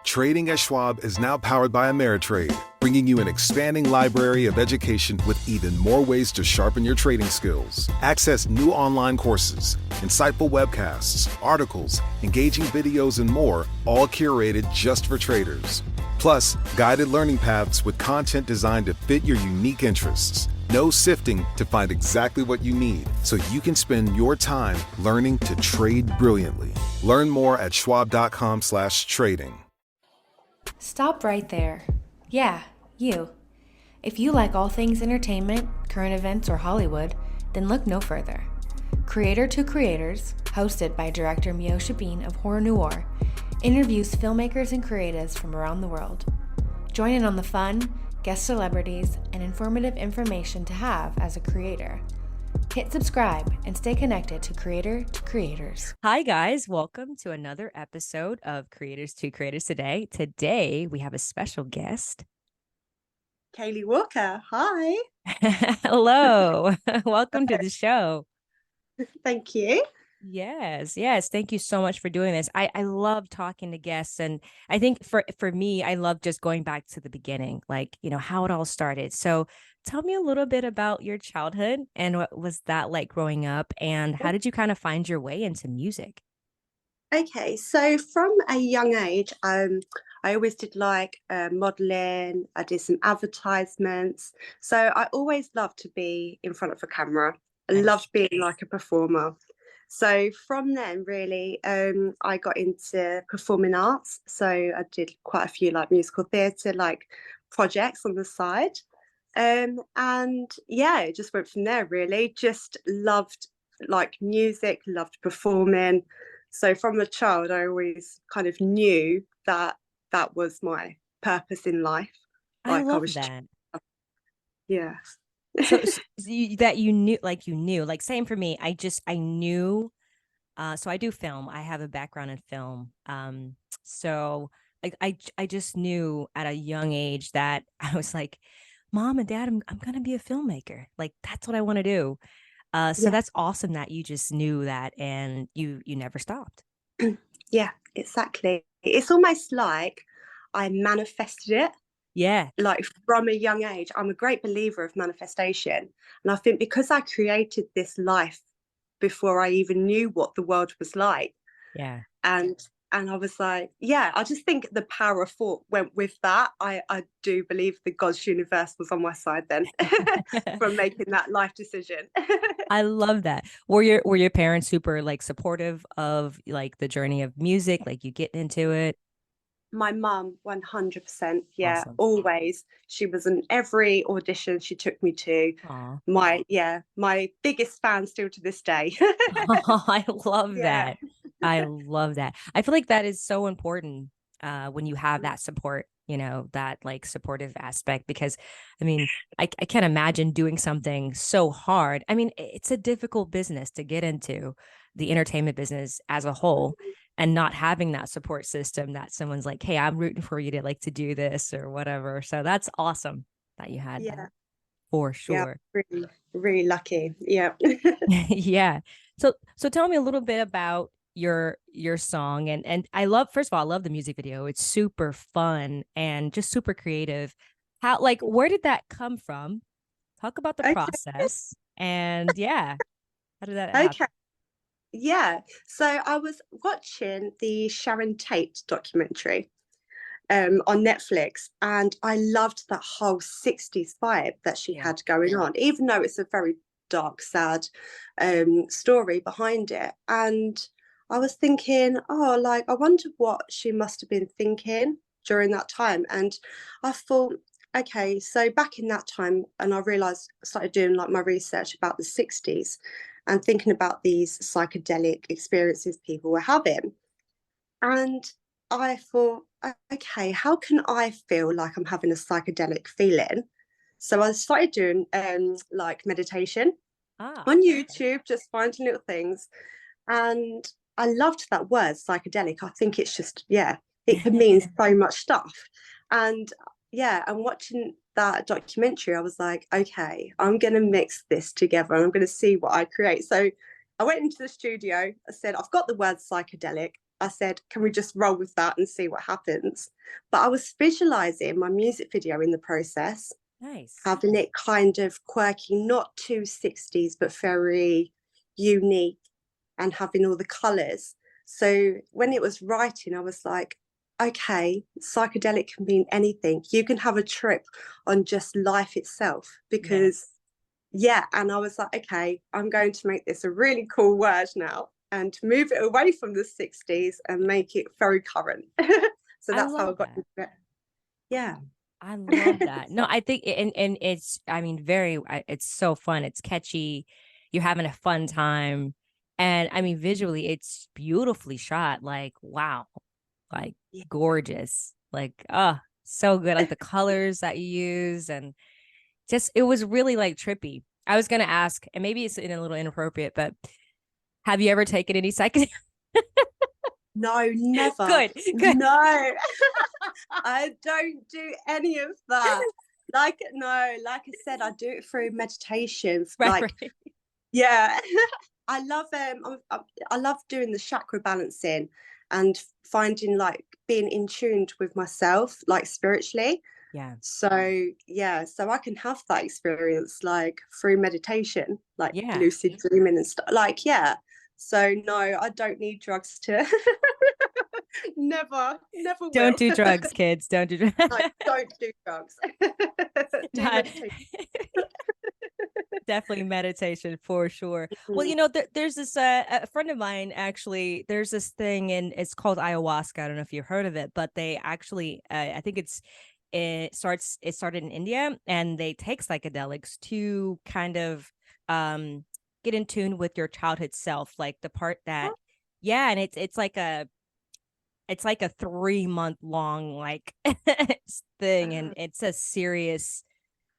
Trading at Schwab is now powered by Ameritrade, bringing you an expanding library of education with even more ways to sharpen your trading skills. Access new online courses, insightful webcasts, articles, engaging videos, and more, all curated just for traders. Plus, guided learning paths with content designed to fit your unique interests. No sifting to find exactly what you need, so you can spend your time learning to trade brilliantly. Learn more at schwab.com/trading. Stop right there. Yeah, you. If you like all things entertainment, current events, or Hollywood, then look no further. Creator to Creators, hosted by director Meosha of Horror Noir, interviews filmmakers and creatives from around the world. Join in on the fun, guest celebrities, and informative information to have as a creator. Hit subscribe and stay connected to Creator to Creators. Hi, guys. Welcome to another episode of Creators to Creators today. Today, we have a special guest. Kayleigh Walker. Hi. Hello. Welcome to the show. Thank you. Yes. Thank you so much for doing this. I love talking to guests. And I think for me, I love just going back to the beginning, like, how it all started. So tell me a little bit about your childhood and what was that like growing up, and how did you kind of find your way into music? Okay, so from a young age, I always did like modeling. I did some advertisements. So I always loved to be in front of a camera. I loved being like a performer. So from then, really, I got into performing arts. So I did quite a few like musical theatre, like projects on the side. And yeah, it just went from there, really. Just loved like music, loved performing. So from a child, I always kind of knew that that was my purpose in life. I Like love that. Yeah. So you knew, like same for me. I knew, so I do film. I have a background in film. So like I just knew at a young age that I was like, Mom and Dad, I'm going to be a filmmaker. Like, that's what I want to do. So that's awesome that you just knew that and you never stopped. Yeah, exactly. It's almost like I manifested it. Yeah. Like from a young age. I'm a great believer of manifestation. And I think because I created this life before I even knew what the world was like. Yeah. And I was like, yeah, I just think the power of thought went with that. I do believe the God's universe was on my side then from making that life decision. I love that. Were your parents super like supportive of like the journey of music, like you getting into it? My mum, 100%. Yeah, Awesome. always. She was in every audition she took me to. Aw. My biggest fan still to this day. Oh, I love Yeah. that. I love that. I feel like that is so important when you have that support, that like supportive aspect, because I mean, I can't imagine doing something so hard. I mean, it's a difficult business to get into, the entertainment business as a whole, and not having that support system that someone's like, hey, I'm rooting for you to like to do this or whatever. So that's awesome that you had that, for sure. Yeah, really, really lucky. Yeah. Yeah. So tell me a little bit about your song, and I love, first of all, I love the music video. It's super fun and just super creative. How, like, where did that come from? Talk about the Okay. process, and yeah, how did that happen? Okay. Yeah. So I was watching the Sharon Tate documentary on Netflix, and I loved that whole 60s vibe that she had going on, even though it's a very dark, sad story behind it. And I was thinking, oh, like, I wonder what she must have been thinking during that time. And I thought, okay, so back in that time, and I realized, I started doing like my research about the 60s and thinking about these psychedelic experiences people were having. And I thought, okay, how can I feel like I'm having a psychedelic feeling? So I started doing like meditation on YouTube, just finding little things. And I loved that word, psychedelic. I think it's just, it means so much stuff. And and watching that documentary, I was like, okay, I'm going to mix this together and I'm going to see what I create. So I went into the studio. I said, I've got the word psychedelic. I said, can we just roll with that and see what happens? But I was visualizing my music video in the process, Nice. having it kind of quirky, not too 60s, but very unique, and having all the colors. So when it was writing, I was like, okay, psychedelic can mean anything. You can have a trip on just life itself, because yeah. And I was like, okay, I'm going to make this a really cool word now and move it away from the 60s and make it very current. So that's how I got into it. Yeah. I love that. No, I think, and it's, I mean, it's so fun. It's catchy. You're having a fun time. And I mean, visually, it's beautifully shot. Like, wow, like gorgeous. Like, oh, so good. Like the colors that you use, and just, it was really like trippy. I was going to ask, and maybe it's a little inappropriate, but have you ever taken any psychedelic? No, never. Good. No, I don't do any of that. Like I said, I do it through meditation. Right. Yeah. I love doing the chakra balancing and finding, like, being in tune with myself, like spiritually. Yeah. So yeah, so I can have that experience like through meditation, like lucid dreaming and stuff. Like, yeah. So no, I don't need drugs to never will. Don't do drugs, kids. Don't do drugs. No, don't do drugs. Do meditation. Definitely meditation for sure. Well, you know, there's this a friend of mine, actually, there's this thing, and it's called ayahuasca. I don't know if you've heard of it, but they actually I think it started in India, and they take psychedelics to kind of get in tune with your childhood self, like the part that and it's like a 3-month long like thing, and it's a serious,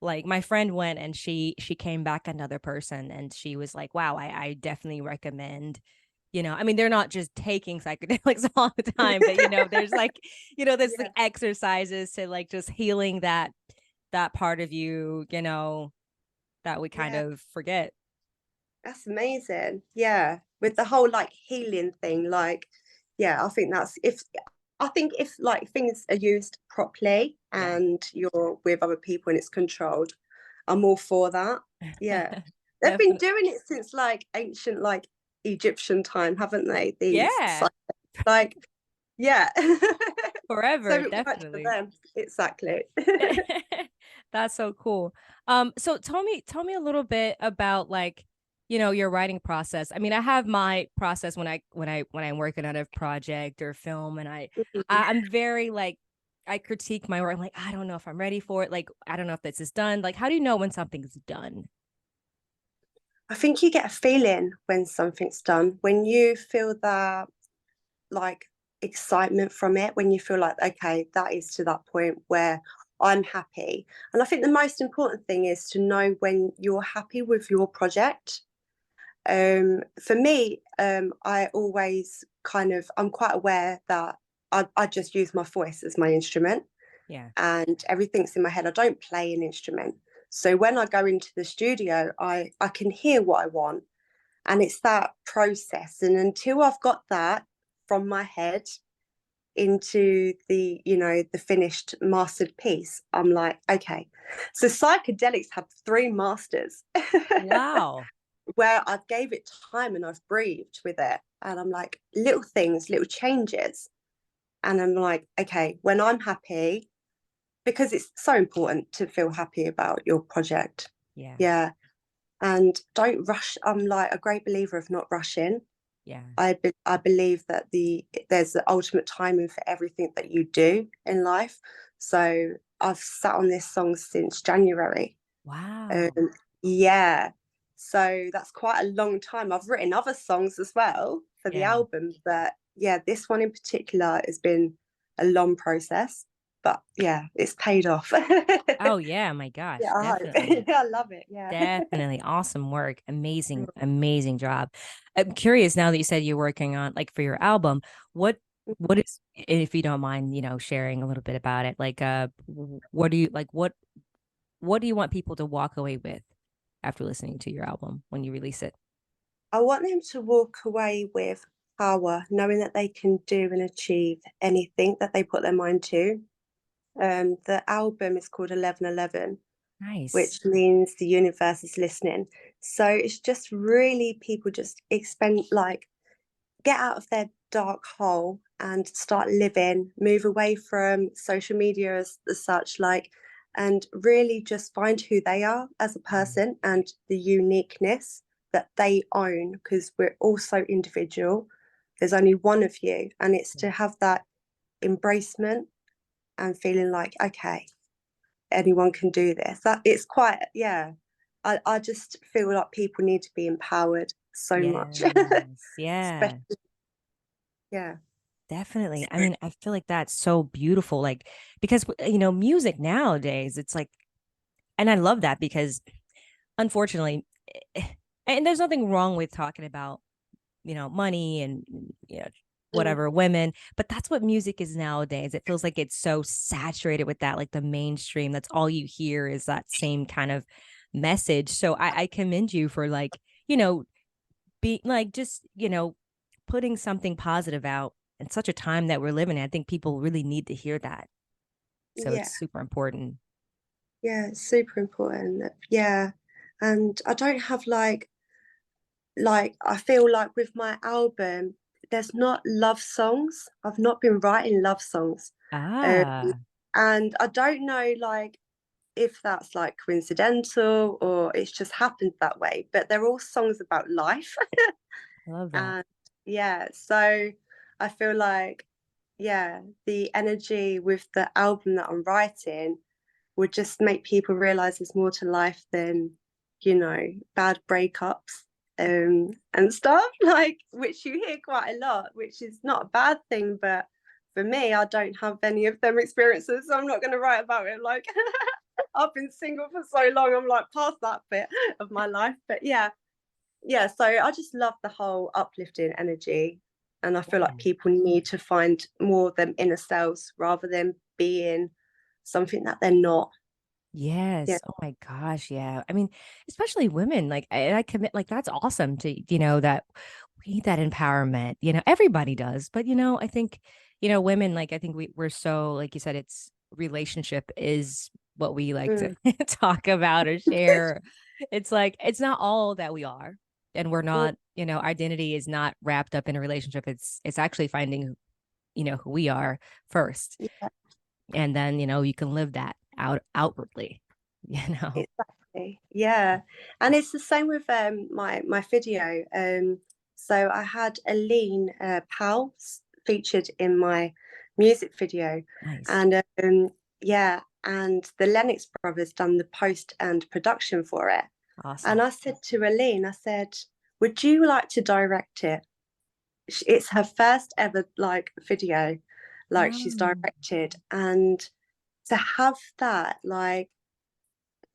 like, my friend went, and she came back another person, and she was like, wow, I definitely recommend, you know, I mean, they're not just taking psychedelics all the time, but, you know, there's like, you know, there's like exercises to like just healing that part of you, you know, that we kind of forget. That's amazing. Yeah. With the whole like healing thing, like, yeah, I think if like things are used properly and you're with other people and it's controlled, I'm all for that. Yeah. They've been doing it since like ancient, like Egyptian time, haven't they? Like, yeah. Forever, So it definitely. worked for them. Exactly. That's so cool. So tell me a little bit about, like, you know, your writing process. I mean, I have my process when I'm working on a project or film, and I'm very like, I critique my work. I'm like, I don't know if I'm ready for it. Like, I don't know if this is done. Like, how do you know when something's done? I think you get a feeling when something's done, when you feel that like excitement from it, when you feel like, okay, that is to that point where I'm happy. And I think the most important thing is to know when you're happy with your project. For me, I always I'm quite aware that I just use my voice as my instrument. Yeah. And everything's in my head. I don't play an instrument. So when I go into the studio, I can hear what I want. And it's that process. And until I've got that from my head into the, you know, the finished mastered piece, I'm like, okay. So Psychedelics have 3 masters. Wow. Where I've gave it time and I've breathed with it. And I'm like, little things, little changes. And I'm like, okay, when I'm happy, because it's so important to feel happy about your project. Yeah. And don't rush. I'm like a great believer of not rushing. Yeah. I believe that there's the ultimate timing for everything that you do in life. So I've sat on this song since January. Wow. Yeah. So that's quite a long time. I've written other songs as well for the album, but yeah, this one in particular has been a long process. But yeah, it's paid off. Oh yeah, my gosh. Yeah, Definitely. I love it. Yeah. Definitely. Awesome work. Amazing job. I'm curious, now that you said you're working on, like, for your album, what is, if you don't mind, you know, sharing a little bit about it, like, what do you like, what do you want people to walk away with after listening to your album when you release it? I want them to walk away with power, knowing that they can do and achieve anything that they put their mind to. The album is called 1111, Nice. which means the universe is listening. So it's just really people just get out of their dark hole and start living, move away from social media as such, and really just find who they are as a person and the uniqueness that they own, because we're all so individual. There's only one of you, and it's to have that embracement and feeling like, okay, anyone can do this. That it's quite, yeah. I just feel like people need to be empowered so much. Yes. Yeah. Especially, yeah. Definitely. I mean, I feel like that's so beautiful. Like, because, music nowadays, it's like, and I love that because unfortunately, and there's nothing wrong with talking about, money and, whatever, women, but that's what music is nowadays. It feels like it's so saturated with that, like the mainstream. That's all you hear is that same kind of message. So I commend you for being just, putting something positive out in such a time that we're living in. I think people really need to hear that. So Yeah. it's super important. Yeah, it's super important. Yeah. And I don't have I feel like with my album, there's not love songs. I've not been writing love songs. Um, Ah, and I don't know if that's coincidental or it's just happened that way, but they're all songs about life. I love that. And yeah, so I feel like, yeah, the energy with the album that I'm writing would just make people realize there's more to life than, bad breakups and stuff, which you hear quite a lot, which is not a bad thing. But for me, I don't have any of them experiences, so I'm not going to write about it. I've been single for so long, I'm past that bit of my life. But yeah, so I just love the whole uplifting energy, and I feel Yeah. like people need to find more of them inner selves rather than being something that they're not. Yeah. Yes. Oh my gosh. Yeah. I mean, especially women, I commit, that's awesome to, that we need that empowerment. Everybody does, but I think, women, I think we're so, like you said, it's relationship is what we like to Mm. talk about or share. It's like, it's not all that we are. And we're Mm. not, identity is not wrapped up in a relationship. It's actually finding, who we are first. Yeah, And then, you can live that outwardly, you know. exactly. Yeah. And it's the same with my video. So I had Aline Powell featured in my music video. Nice. And yeah, and the Lennox brothers done the post and production for it. And Awesome. I said to Aline, I said, would you like to direct it? It's her first ever video she's Um, directed. And to have that,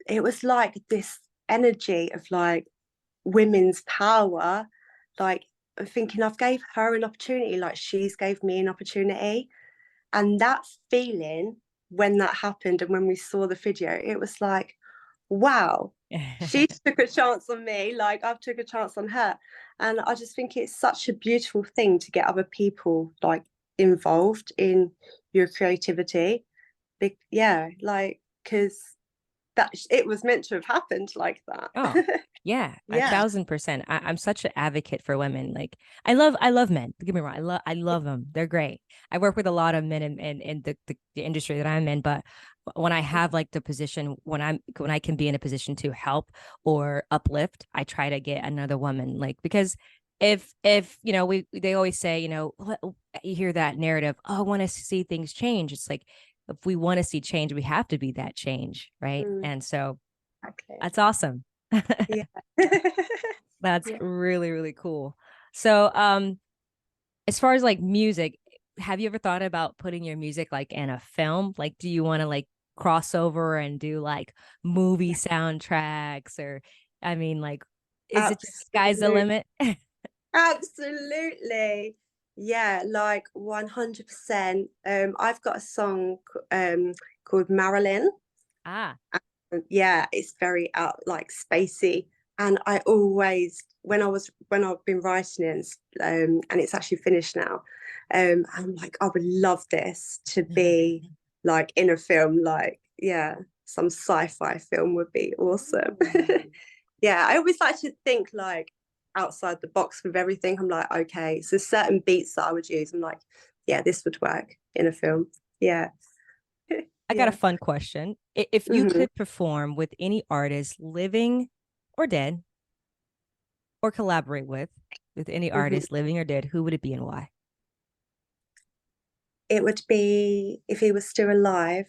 it was this energy of women's power, I'm thinking I've gave her an opportunity, she's gave me an opportunity. And that feeling when that happened and when we saw the video, it was wow, she took a chance on me, I've took a chance on her. And I just think it's such a beautiful thing to get other people involved in your creativity. Yeah, because that it was meant to have happened like that. Oh, yeah, a Yeah. 1000%. I'm such an advocate for women. I love men. Don't get me wrong. I love them. They're great. I work with a lot of men in the industry that I'm in, but when I have the position, when I can be in a position to help or uplift, I try to get another woman, because if they always say, you hear that narrative, oh, I want to see things change. It's like, if we want to see change, we have to be that change, right? Mm, And so exactly. that's awesome. Yeah. That's Yeah. really, really cool. So, as far as music, have you ever thought about putting your music in a film? Do you want to cross over and do movie soundtracks, or I mean, is it just sky's the Absolutely. limit? Absolutely. Yeah, 100%. I've got a song called Marilyn. Ah, Yeah, it's very out spacey. And I always, when I've been writing it, and it's actually finished now, I'm like, I would love this to be like in a film, like, yeah, some sci-fi film would be awesome. Yeah, I always like to think like outside the box with everything. I'm like, okay, so certain beats that I would use, I'm like, yeah, this would work in a film. Yeah. I got a fun question. If you could perform with any artist, living or dead, or collaborate with any artist, living or dead, who would it be and why? It would be, if he was still alive,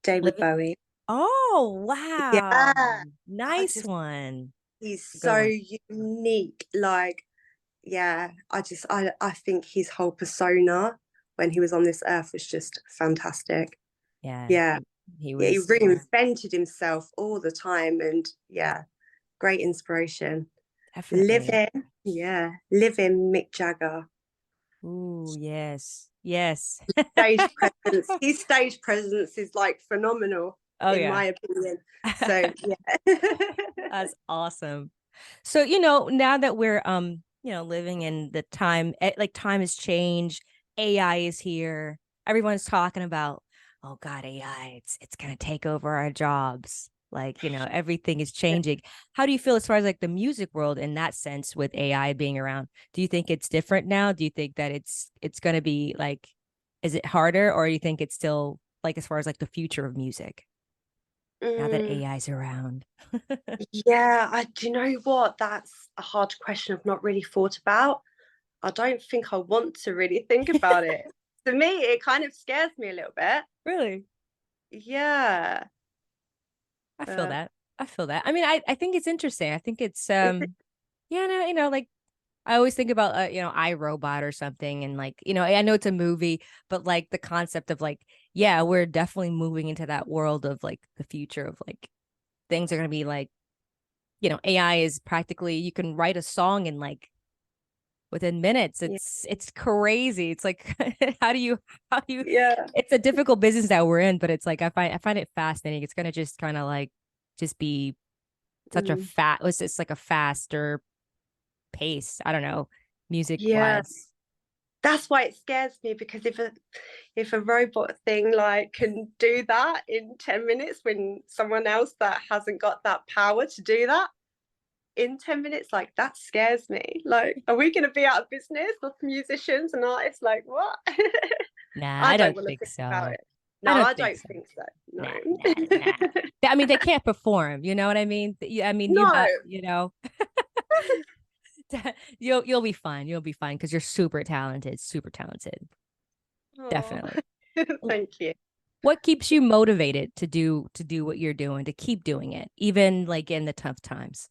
David Living. Bowie. Oh, wow. Yeah. Nice one. He's Good so one. unique. Like, yeah, I think his whole persona when he was on this earth was just fantastic. Yeah. Yeah. He Yeah, he was reinvented himself all the time, and yeah, great inspiration. definitely. Living, yeah, living Mick Jagger. Ooh, yes. Yes. His stage presence is like phenomenal Oh in yeah. my opinion. So yeah. That's awesome. So, now that we're living in the time, like time has changed, AI is here. Everyone's talking about, oh God, AI, it's gonna take over our jobs. Like, everything is changing. How do you feel as far as like the music world in that sense with AI being around? Do you think it's different now? Do you think that it's gonna be like, is it harder, or do you think it's still like as far as like the future of music now that Mm, AI is around? yeah, do you know what? That's a hard question I've not really thought about. I don't think I want to really think about it. To me, it kind of scares me a little bit. Really? Yeah. I feel But that. I feel that. I mean, I think it's interesting. I think it's is it, yeah, no, like I always think about iRobot or something, and like, I know it's a movie, but like the concept of like, yeah, we're definitely moving into that world of like the future of like things are gonna be like, AI is practically, you can write a song in like within minutes. yeah. It's crazy. It's like how do you Yeah. it's a difficult business that we're in, but it's like I find it fascinating. It's gonna just kind of like just be such a Mm. it's just like a faster pace. I don't know, music Yeah. wise. That's why it scares me, because if a robot thing like can do that in 10 minutes when someone else that hasn't got that power to do that in 10 minutes, like that scares me. Like, are we going to be out of business with musicians and artists? Like, what? Nah, I I don't don't want to think think about so. it. I No, don't I think don't so. think so. Nah, No. nah, nah. I mean, they can't perform. You know what I mean? I mean, you No. have, you'll be fine. You'll be fine because you're super talented. Super talented. Oh, Definitely. thank you. What keeps you motivated to do what you're doing, to keep doing it, even like in the tough times?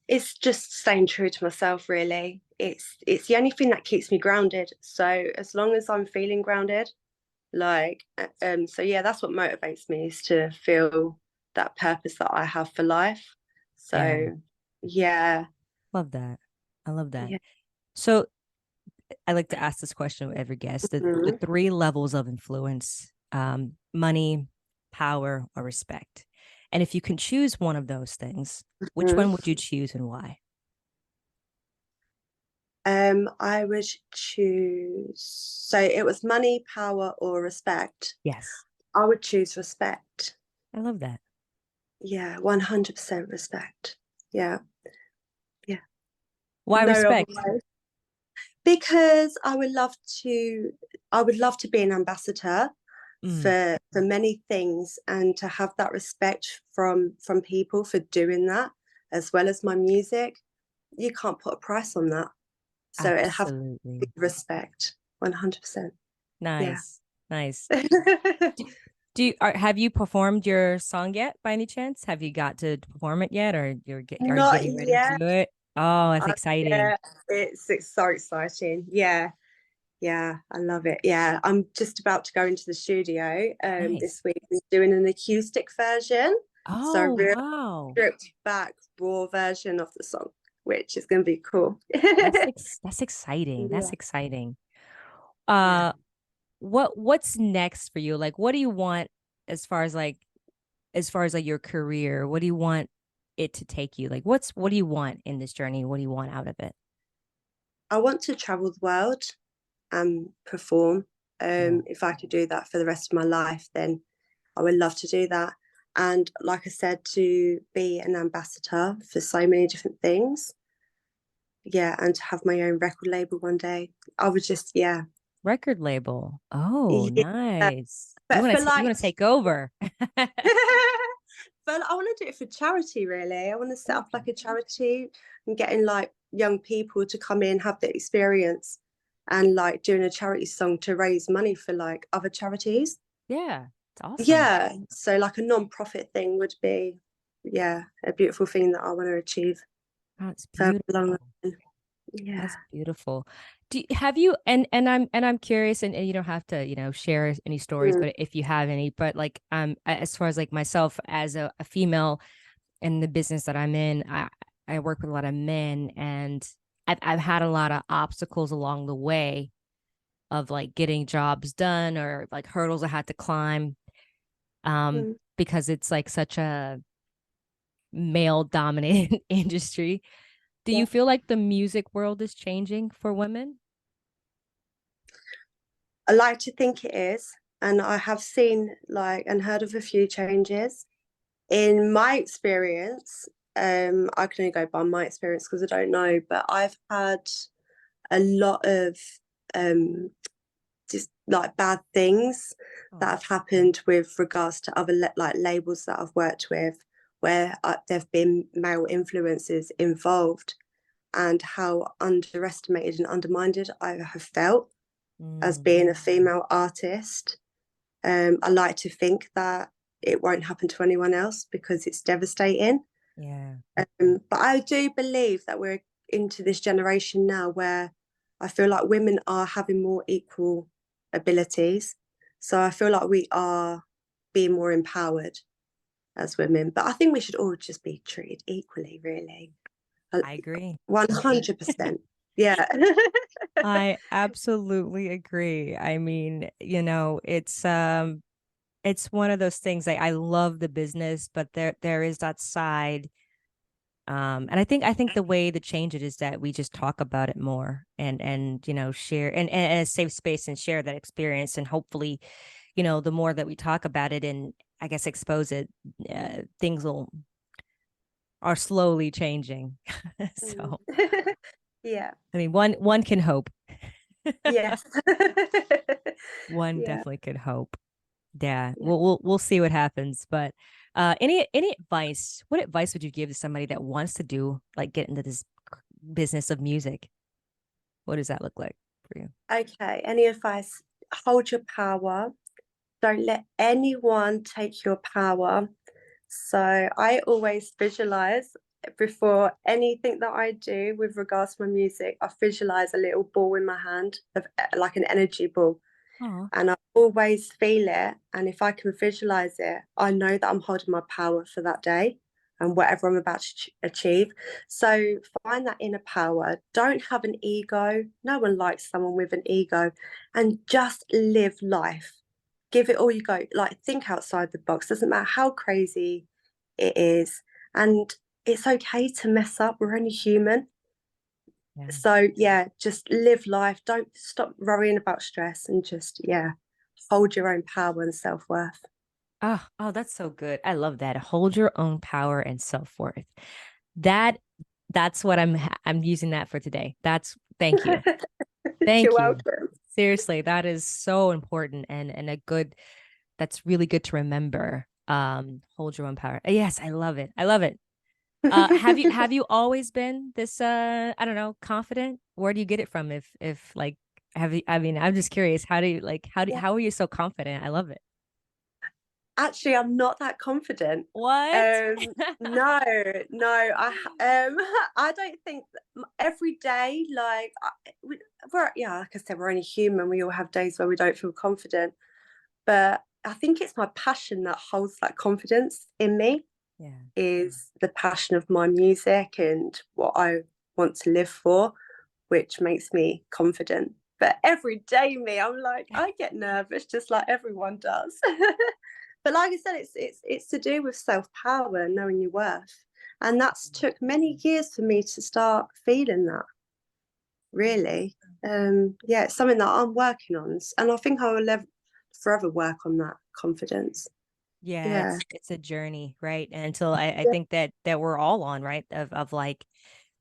It's just staying true to myself, really. It's the only thing that keeps me grounded. So as long as I'm feeling grounded, like, so yeah, that's what motivates me, is to feel that purpose that I have for life. Yeah, So yeah, love that. I love that. yeah. So I like to ask this question with every guest: the Mhm. three levels of influence, money, power, or respect. And if you can choose one of those things, which Mhm. one would you choose and why? I would choose, so it was money, power, or respect. Yes, I would choose respect. I love that. Yeah, 100% respect. Yeah, yeah. Why No other respect? way. Because I would love to be an ambassador Mm, for many things, and to have that respect from people for doing that, as well as my music. You can't put a price on that. So it have to be absolutely. respect, 100%. Yeah. Nice, nice. Do, have you performed your song yet by any chance? Have you got to perform it yet, or are you Not getting ready to yet. do it? Oh, that's Yeah, exciting. it's so exciting. Yeah. Yeah, I love it. Yeah, I'm just about to go into the studio Nice. this week and doing an acoustic version. So a Oh, real wow. stripped back raw version of the song, which is going to be cool. That's exciting. That's Yeah, exciting. yeah. Uh, what's next for you? Like, what do you want as far as like your career? What do you want? it to take you? Like, what do you want in this journey? What do you want out of it? I want to travel the world and perform. Yeah. If I could do that for the rest of my life, then I would love to do that. And like I said, to be an ambassador for so many different things. Yeah, and to have my own record label one day. I would just, yeah. Record label. Oh, Yeah. nice. You But want for to you like, want to take over. but I want to do it for charity, really. I want to set up Okay. like a charity and getting like young people to come in, have the experience, and like doing a charity song to raise money for like other charities. Yeah, it's awesome. Yeah. So like a non-profit thing would be, yeah, a beautiful thing that I want to achieve That's for a long beautiful. run. Yeah. That's beautiful. Have you and I'm curious, and you don't have to, share any stories, Mm, but if you have any, but like as far as like myself as a female in the business that I'm in, I work with a lot of men, and I've had a lot of obstacles along the way of like getting jobs done, or like hurdles I had to climb, mm. because it's like such a male dominated industry. Do Yeah. you feel like the music world is changing for women? I like to think it is, and I have seen like and heard of a few changes. In my experience, I can only go by my experience because I don't know, but I've had a lot of um just like bad things that Oh, have happened with regards to other like labels that I've worked with, where there've been male influences involved, and how underestimated and undermined I have felt as mm, being a female artist. I like to think that it won't happen to anyone else because it's devastating. yeah. But I do believe that we're into this generation now where I feel like women are having more equal abilities. So I feel like we are being more empowered as women. But I think we should all just be treated equally, really. I agree. 100%. Yeah. I absolutely agree. I mean, it's one of those things, like I love the business, but there is that side. And I think the way to change it is that we just talk about it more, and share, and a safe space, and share that experience, and hopefully, the more that we talk about it and I guess expose it, things are slowly changing. Mm. So, Yeah. I mean, one can hope. Yes. One Yeah. definitely could hope. Yeah, Yeah. we'll see what happens. But any advice? What advice would you give to somebody that wants to get into this business of music? What does that look like for you? Okay. Any advice? Hold your power. Don't let anyone take your power. So I always visualize before anything that I do with regards to my music. I visualize a little ball in my hand of like an energy ball, Oh, and I always feel it. And if I can visualize it, I know that I'm holding my power for that day and whatever I'm about to achieve. So find that inner power. Don't have an ego. No one likes someone with an ego, and just live life. Give it all you go. Like, think outside the box. Doesn't matter how crazy it is. And it's okay to mess up. We're only human. yeah. So yeah, just live life. Don't stop worrying about stress, and just, yeah, hold your own power and self-worth. Oh, that's so good. I love that. Hold your own power and self-worth. That that's what I'm using that for today. Thank you. You're Thank you. welcome. Seriously, that is so important, and a good that's really good to remember. Hold your own power. Yes, I love it. I love it. Have you always been this I don't know, confident? Where do you get it from? If like have you I mean, I'm just curious, how do you like Yeah. how are you so confident? I love it. Actually, I'm not that confident. What? Um, no, no, I don't think every day, like, yeah, like I said, we're only human. We all have days where we don't feel confident, but I think it's my passion that holds that confidence in me. Yeah. Is the passion of my music and what I want to live for, which makes me confident. But every day, I'm like, I get nervous just like everyone does. But like I said, it's to do with self-power, knowing your worth. And that's took many years for me to start feeling that, really. Yeah, it's something that I'm working on. And I think I will forever work on that confidence. Yeah, Yeah. it's a journey, right? And until I think that we're all on, right? Of like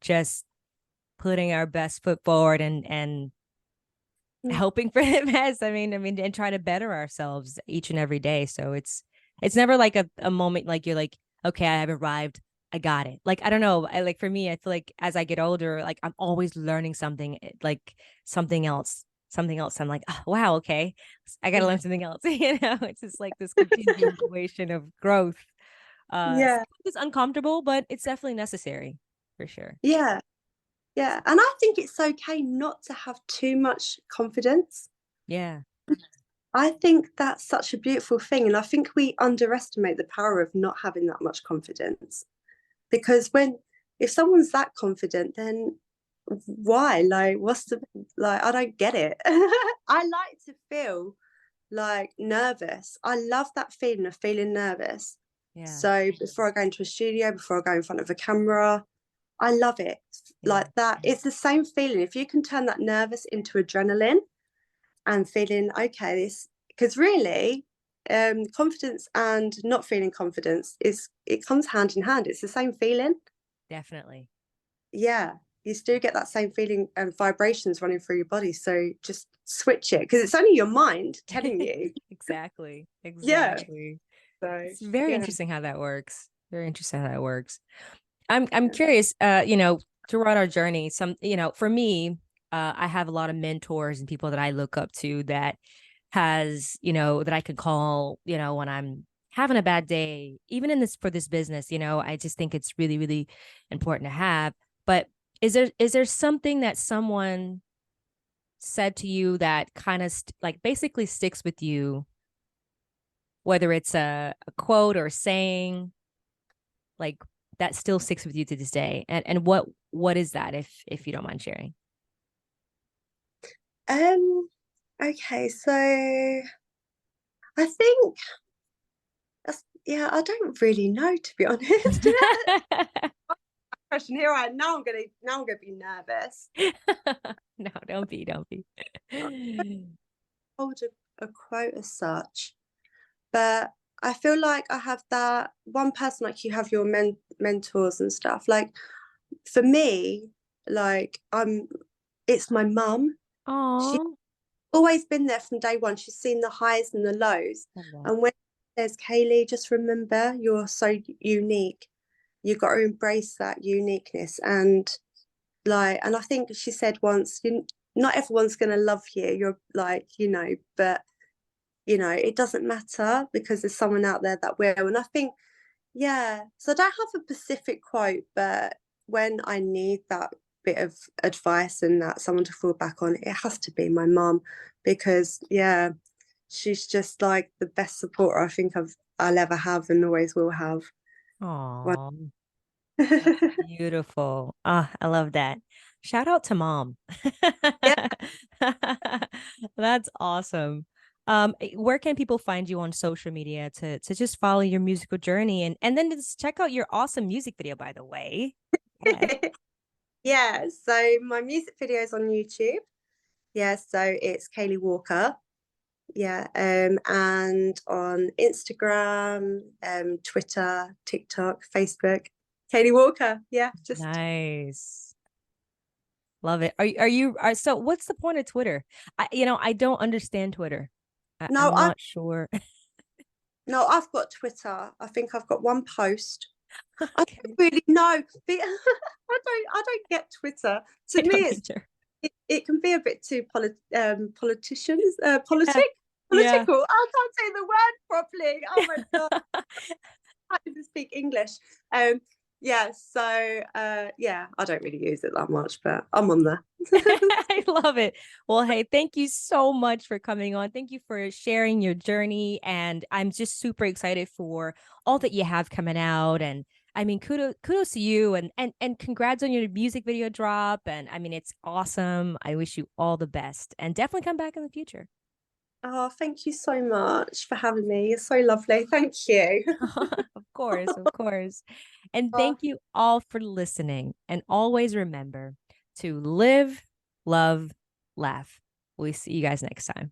just putting our best foot forward and Mm. hoping for the best. And try to better ourselves each and every day. So it's never like a moment like you're like, okay, I have arrived. I got it. Like, I don't know. I like, for me, I feel like as I get older, like I'm always learning something, like something else. I'm like, oh, wow, okay, I gotta learn something else. It's just like this continuation of growth. Yeah. It's uncomfortable, but it's definitely necessary for sure. Yeah. Yeah. And I think it's okay not to have too much confidence. Yeah. I think that's such a beautiful thing. And I think we underestimate the power of not having that much confidence. Because if someone's that confident, then why? Like, I don't get it. I like to feel like nervous. I love that feeling of feeling nervous. Yeah. So before I go into a studio, before I go in front of a camera, I love it. Yeah. Like that. It's the same feeling. If you can turn that nervous into adrenaline and feeling, okay, because really, confidence and not feeling confidence it comes hand in hand. It's the same feeling. Definitely. Yeah, you still get that same feeling and vibrations running through your body. So just switch it because it's only your mind telling you. Exactly. Yeah. Exactly. So It's very yeah. interesting how that works. Very interesting how that works. I'm curious, throughout our journey, for me, I have a lot of mentors and people that I look up to that that I could call, when I'm having a bad day, even for this business, I just think it's really, really important to have. But is there something that someone said to you that kind of like basically sticks with you, whether it's a quote or saying, like, that still sticks with you to this day? And what is that, if you don't mind sharing? Okay, so I think yeah, I don't really know, to be honest. Question here. Right now, I'm gonna be nervous. No, don't be. Hold a quote as such, but I feel like I have that one person, like you have your mentors and stuff. Like for me, like it's my mum. She's Oh, always been there from day one. She's seen the highs and the lows. And when there's Kayleigh, just remember you're so unique. You've got to embrace that uniqueness. And I think she said once, not everyone's gonna love you. You're like, but it doesn't matter because there's someone out there that will. And I think, yeah, so I don't have a specific quote, but when I need that bit of advice and that someone to fall back on, it has to be my mum because, yeah, she's just like the best supporter I think I'll ever have and always will have. oh, beautiful. Ah, I love that. Shout out to mom. Yeah. That's awesome. Where can people find you on social media to just follow your musical journey and then just check out your awesome music video, by the way? Yeah. Yeah, so my music video is on YouTube. Yeah, so it's Kayleigh Walker. Yeah, and on Instagram, Twitter, TikTok, Facebook, Kayleigh Walker. Yeah, just Nice. Love it. So what's the point of Twitter? I don't understand Twitter. no, I'm I not sure. no, I've got Twitter. I think I've got one post. I Okay. don't really know. I don't get Twitter. I To me, don't either. it can be a bit too politicians Yeah. Yeah. political. I can't say the word properly. Oh my god, I can't even speak English. Yeah, so yeah, I don't really use it that much, but I'm on there. I love it. Well, hey, thank you so much for coming on. Thank you for sharing your journey. And I'm just super excited for all that you have coming out. And I mean, kudos to you and congrats on your music video drop. And I mean, it's awesome. I wish you all the best and definitely come back in the future. Oh, thank you so much for having me. You're so lovely. Thank you. Of course, of course. And Oh, thank you all for listening. And always remember to live, love, laugh. We'll see you guys next time.